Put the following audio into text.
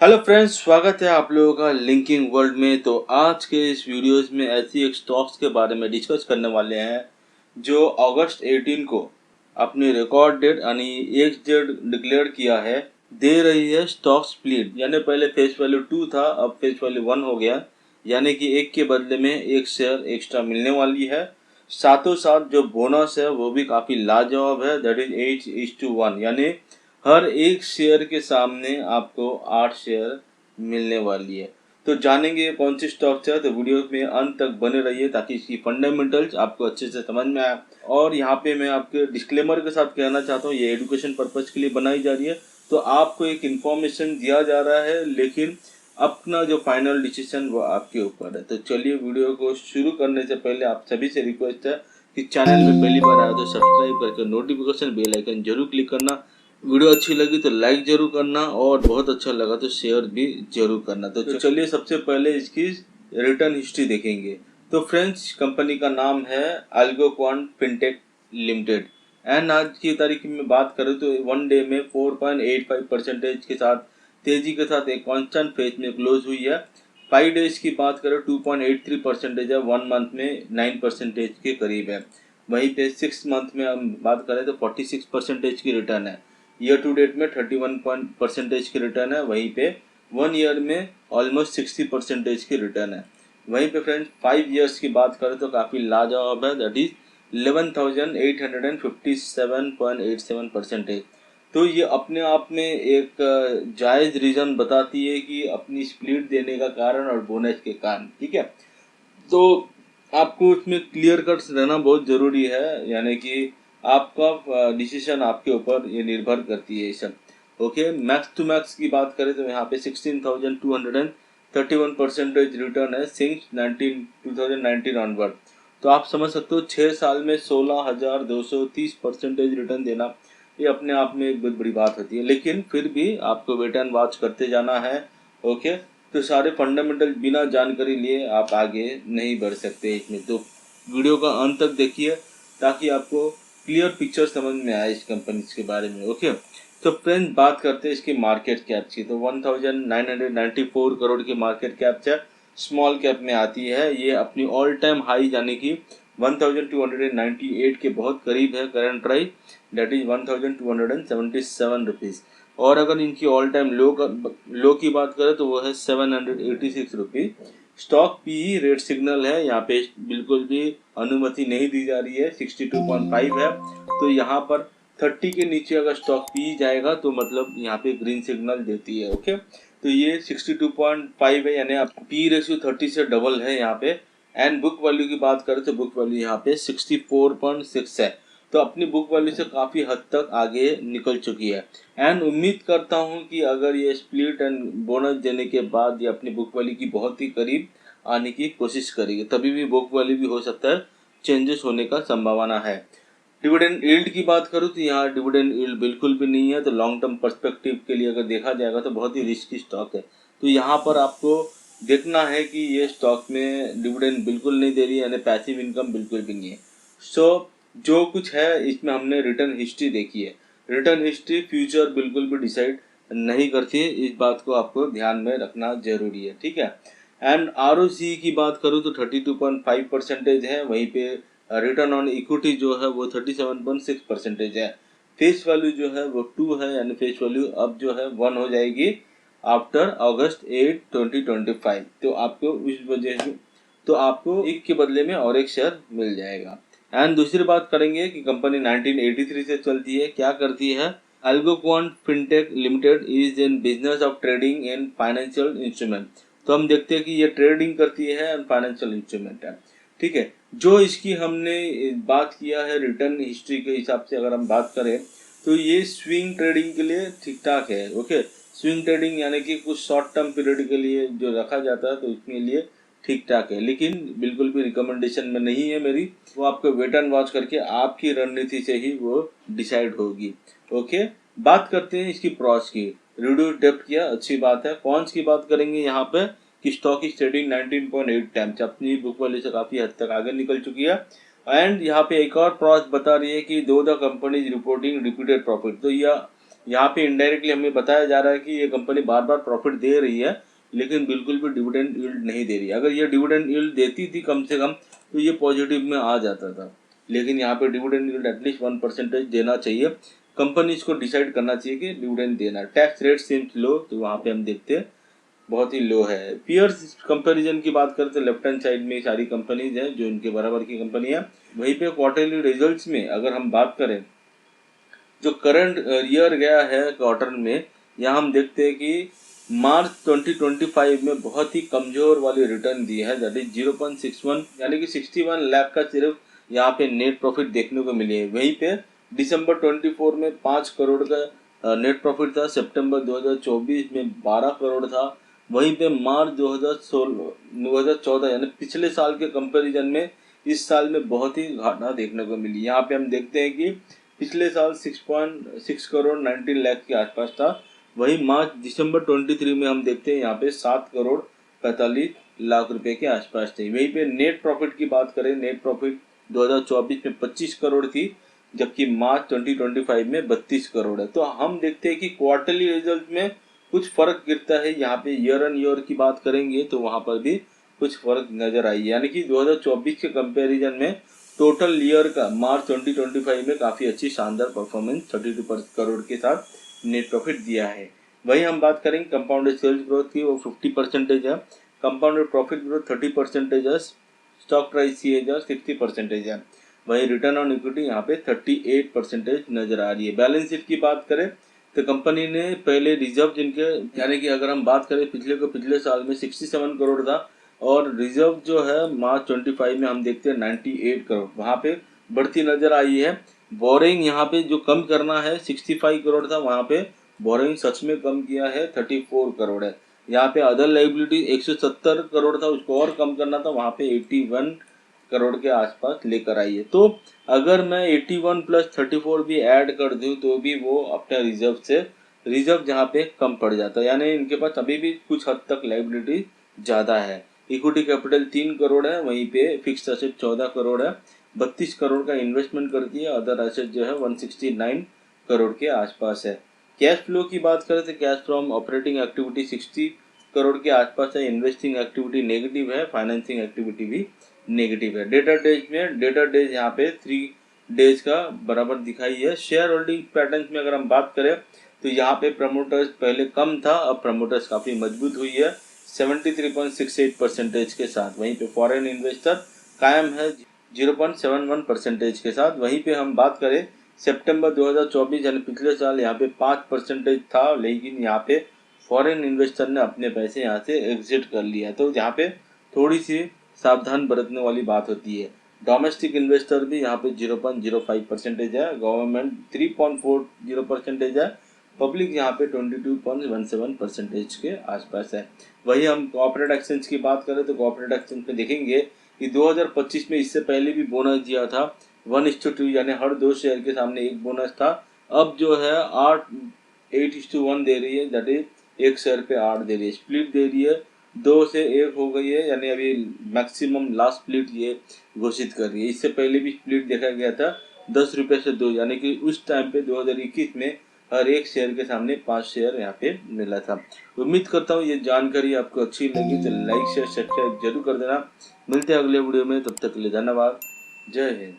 Hello friends, स्वागत है आप लोगों का लिंकिंग वर्ल्ड में। तो आज के इस वीडियोस में ऐसी एक स्टॉक्स के बारे में डिस्कस करने वाले हैं जो अगस्त 18 को अपनी रिकॉर्ड डेट यानी एक्स डेट डिक्लेयर किया है। दे रही है स्टॉक स्प्लिट, यानी पहले फेस वैल्यू 2 था, अब फेस वैल्यू 1 हो गया, यानी कि एक के बदले में एक शेयर एक्स्ट्रा मिलने वाली है। साथों साथ जो बोनस है वो भी काफ़ी लाजवाब है, दैट इज 8:1, यानी हर एक शेयर के सामने आपको 8 शेयर मिलने वाली है। तो जानेंगे कौन सी स्टॉक्स है, तो वीडियो में अंत तक बने रहिए ताकि इसकी फंडामेंटल्स आपको अच्छे से समझ में आए। और यहाँ पे मैं आपके डिस्क्लेमर के साथ कहना चाहता हूँ, ये एजुकेशन पर्पज के लिए बनाई जा रही है, तो आपको एक इन्फॉर्मेशन दिया जा रहा है, लेकिन अपना जो फाइनल डिसीजन वो आपके ऊपर है। तो चलिए वीडियो को शुरू करने से पहले आप सभी से रिक्वेस्ट है कि चैनल में पहली बार आए तो सब्सक्राइब करके नोटिफिकेशन बेल आइकन जरूर क्लिक करना। वीडियो अच्छी लगी तो लाइक जरूर करना और बहुत अच्छा लगा तो शेयर भी जरूर करना। तो चलिए सबसे पहले इसकी रिटर्न हिस्ट्री देखेंगे। तो फ्रेंड्स, कंपनी का नाम है अल्गोक्वांट फिनटेक लिमिटेड एंड आज की तारीख में बात करें तो वन डे में 4.85% के साथ तेजी के साथ एक कांस्टेंट फेज में क्लोज हुई है। 5 डेज की बात करें 2.83% है, 1 मंथ में 9% के करीब है। वहीं पे 6 मंथ में हम बात करें तो 46% की रिटर्न है। ईयर टू डेट में 31% की रिटर्न है। वहीं पे 1 ईयर में ऑलमोस्ट 60% की रिटर्न है। वहीं पे फ्रेंड्स 5 ईयर्स की बात करें तो काफ़ी लाजवाब है, दैट इज 11,857.87%। तो ये अपने आप में एक जायज़ रीज़न बताती है कि अपनी स्प्लिट देने का कारण और बोनस के कारण, ठीक है। तो आपको इसमें क्लियर कट रहना बहुत ज़रूरी है, यानी कि आपका डिसीजन आपके ऊपर ये निर्भर करती है ये सब। ओके, मैक्स टू मैक्स की बात करें तो यहाँ पे 16,231% रिटर्न है सिंस 2019 ऑनवर्ड। तो आप समझ सकते हो 6 साल में 16,230% रिटर्न देना ये अपने आप में एक बहुत बड़ी बात होती है, लेकिन फिर भी आपको वेट एंड वॉच करते जाना है। ओके, तो सारे फंडामेंटल बिना जानकारी लिए आप आगे नहीं बढ़ सकते इसमें। तो वीडियो का अंत तक देखिए ताकि आपको क्लियर पिक्चर समझ में आए इस कंपनी के बारे में। ओके, तो फ्रेंड्स बात करते हैं इसकी मार्केट कैप की। तो 1994 करोड़ की मार्केट कैप है, स्मॉल कैप में आती है। ये अपनी ऑल टाइम हाई यानी कि 1298 के बहुत करीब है current price, that is 1277 rupees. और अगर इनकी ऑल टाइम लो की बात करें तो वो है 786 rupees. Stock PE red signal है, यहाँ पे बिल्कुल भी अनुमति नहीं दी जा रही है, 62.5 है। तो यहाँ पर 30 के नीचे अगर स्टॉक पी जाएगा तो मतलब यहाँ पे ग्रीन सिग्नल देती है। ओके, तो ये 62.5 है, यानी आप पी रेशियो 30 से डबल है यहाँ पे। एंड बुक वैल्यू की बात करें तो बुक वैल्यू यहाँ पे 64.6 है, तो अपनी बुक वैल्यू से काफ़ी हद तक आगे निकल चुकी है। एंड उम्मीद करता हूँ कि अगर ये स्प्लिट एंड बोनस देने के बाद ये अपनी बुक वैल्यू की बहुत ही करीब आने की कोशिश करेगी, तभी भी बुक वैल्यू भी हो सकता है चेंजेस होने का संभावना है। डिविडेंड यील्ड की बात करूँ तो यहाँ डिविडेंड यील्ड बिल्कुल भी नहीं है। तो लॉन्ग टर्म पर्सपेक्टिव के लिए अगर देखा जाएगा तो बहुत ही रिस्की स्टॉक है। तो यहाँ पर आपको देखना है कि ये स्टॉक में डिविडेंड बिल्कुल नहीं दे रही है, यानी पैसिव इनकम बिल्कुल भी नहीं है। सो जो कुछ है इसमें हमने रिटर्न हिस्ट्री देखी है। रिटर्न हिस्ट्री फ्यूचर बिल्कुल भी डिसाइड नहीं करती है, इस बात को आपको ध्यान में रखना जरूरी है, ठीक है। एंड आरओसी की बात करूँ तो 32.5% है। वहीं पे रिटर्न ऑन इक्विटी जो है वो 37.6% है। फेस वैल्यू जो है वो 2 है, यानी फेस वैल्यू अब जो है 1 हो जाएगी आफ्टर अगस्त 8 2025। तो आपको इस वजह से तो आपको एक के बदले में और एक शेयर मिल जाएगा। एंड दूसरी बात करेंगे कि कंपनी 1983 से चलती है, क्या करती है। Algoquant fintech limited is in business of trading in financial instrument. तो हम देखते हैं कि ये ट्रेडिंग करती है एंड फाइनेंशियल इंस्ट्रूमेंट है, ठीक है। जो इसकी हमने बात किया है रिटर्न हिस्ट्री के हिसाब से अगर हम बात करें तो ये स्विंग ट्रेडिंग के लिए ठीक ठाक है। ओके, स्विंग ट्रेडिंग यानी कि कुछ शॉर्ट टर्म पीरियड के लिए जो रखा जाता है तो उसके लिए ठीक ठाक है, लेकिन बिल्कुल भी रिकमेंडेशन में नहीं है मेरी। वो आपको वेट एंड वॉच करके आपकी रणनीति से ही वो डिसाइड होगी। ओके, बात करते हैं इसकी प्रॉस की। रिड्यूस डेप्ट किया, अच्छी बात है। कॉन्स की बात करेंगे यहाँ पे कि स्टॉक की ट्रेडिंग 19.8 टाइम्स अपनी बुक वैल्यू से काफ़ी हद तक आगे निकल चुकी है। एंड यहाँ पे एक और प्रॉस बता रही है कि दो the companies reporting repeated profit. तो यहाँ पे इनडायरेक्टली हमें बताया जा रहा है कि ये कंपनी बार बार प्रॉफिट दे रही है, लेकिन बिल्कुल भी डिविडेंड यील्ड नहीं दे रही है। अगर ये डिविडेंड यील्ड देती थी कम से कम तो ये पॉजिटिव में आ जाता था, लेकिन यहाँ पे डिविडेंड यील्ड एटलीस्ट 1% देना चाहिए। कंपनीज को डिसाइड करना चाहिए कि डिविडेंड देना। टैक्स रेट सीम्स लो, तो वहाँ पे हम देखते हैं बहुत ही लो है। पीयर्स कंपैरिजन की बात करते हैं, लेफ्ट हैंड साइड में सारी कंपनीज हैं जो इनके बराबर की कंपनी है। वहीं पे क्वार्टरली रिजल्ट्स में अगर हम बात करें, जो करंट ईयर गया है क्वार्टर में, यहाँ हम देखते हैं कि मार्च 2025 में बहुत ही कमजोर वाली रिटर्न दी है, दैट इज 0.61, यानी कि 61 लाख का सिर्फ यहाँ पे नेट प्रॉफिट देखने को मिली है। वहीं पे दिसंबर 24 में 5 करोड़ का नेट प्रॉफिट था, सितंबर 2024 में 12 करोड़ था। वहीं पे मार्च 2014 यानी पिछले साल के कंपैरिजन में इस साल में बहुत ही घाटा देखने को मिली। यहाँ पे हम देखते हैं कि पिछले साल 6.6 करोड़ 19 लाख के आसपास था। वही मार्च दिसंबर 23 में हम देखते हैं यहाँ पे 7 करोड़ 45 लाख रुपए के आसपास थे। वहीं पे नेट प्रॉफिट की बात करें, नेट प्रॉफिट 2024 में 25 करोड़ थी, जबकि मार्च 2025 में 32 करोड़ है। तो हम देखते हैं कि क्वार्टरली रिजल्ट में कुछ फर्क गिरता है। यहाँ पे ईयर ऑन ईयर की बात करेंगे तो वहाँ पर भी कुछ फर्क नजर आई, यानी कि 2024 के कंपैरिजन में टोटल ईयर का मार्च 2025 में काफ़ी अच्छी शानदार परफॉर्मेंस 32 करोड़ के साथ नेट प्रॉफिट दिया है। वहीं हम बात करेंगे कंपाउंडेड सेल्स ग्रोथ की, वो 50% है। कंपाउंडेड प्रॉफिट ग्रोथ 30% है। स्टॉक प्राइस CAGR 60% है। वहीं रिटर्न ऑन इक्विटी यहाँ पे 38% नजर आ रही है। बैलेंस शीट की बात करें तो कंपनी ने पहले रिजर्व जिनके, यानी कि अगर हम बात करें पिछले साल में 67 करोड़ था, और रिजर्व जो है मार्च 25 में हम देखते हैं 98 करोड़, वहाँ पे बढ़ती नजर आई है। बोरिंग यहाँ पे जो कम करना है 65 करोड़ था, वहाँ पे बोरिंग सच में कम किया है, 34 करोड़ है। यहाँ पे अदर लाइबिलिटी 170 करोड़ था, उसको और कम करना था, वहाँ पे 81 करोड़ के आसपास लेकर आई है। तो अगर मैं 81 प्लस 34 भी ऐड कर दूं तो भी वो अपने रिजर्व जहाँ पे कम पड़ जाता है, यानी इनके पास अभी भी कुछ हद तक लाइबिलिटी ज़्यादा है। इक्विटी कैपिटल 3 करोड़ है, वहीं पे फिक्स एसेट 14 करोड़ है, 32 करोड़ का इन्वेस्टमेंट करती है। अदर एसेट जो है 169 करोड़ के आसपास है। कैश फ्लो की बात करें तो cash from operating activity 60 crore के आसपास है। इन्वेस्टिंग एक्टिविटी नेगेटिव है, फाइनेंसिंग एक्टिविटी भी नेगेटिव है। डेटर डेज यहाँ पे 3 डेज का बराबर दिखाई है। शेयर होल्डिंग पैटर्न में अगर हम बात करें तो यहाँ पे प्रमोटर्स पहले कम था, अब प्रमोटर्स काफ़ी मजबूत हुई है 73.68% के साथ। वहीं पे फॉरेन इन्वेस्टर कायम है 0.71% के साथ। वहीं पे हम बात करें सितंबर 2024 यानी पिछले साल यहाँ पे 5% था, लेकिन यहाँ पे फॉरेन इन्वेस्टर ने अपने पैसे यहाँ से एग्जिट कर लिया, तो यहाँ पे थोड़ी सी सावधान बरतने वाली बात होती है। डोमेस्टिक इन्वेस्टर भी यहाँ पे 0.05% है, गवर्नमेंट 3.40% है, पब्लिक यहाँ पे 22.17% के आसपास है। वही हम कॉर्पोरेट एक्सचेंज की बात करें तो कॉर्पोरेट एक्सचेंज में देखेंगे कि 2025 में इससे पहले भी बोनस दिया था 1:2, यानी हर 2 शेयर के सामने एक बोनस था। अब जो है 8:1 दे रही है, दैट इज 1 शेयर पे 8 दे रही है। स्प्लिट दे रही है 2 से 1 हो गई है, यानी अभी मैक्सिमम लास्ट स्प्लिट ये घोषित कर रही है। इससे पहले भी स्प्लिट देखा गया था 10 रुपये से 2, यानी कि उस टाइम पे 2021 में हर 1 शेयर के सामने 5 शेयर यहाँ पे मिला था। उम्मीद करता हूँ ये जानकारी आपको अच्छी लगी, तो लाइक शेयर सब्सक्राइब जरूर कर देना। मिलते हैं अगले वीडियो में, तब तक के लिए धन्यवाद। जय हिंद।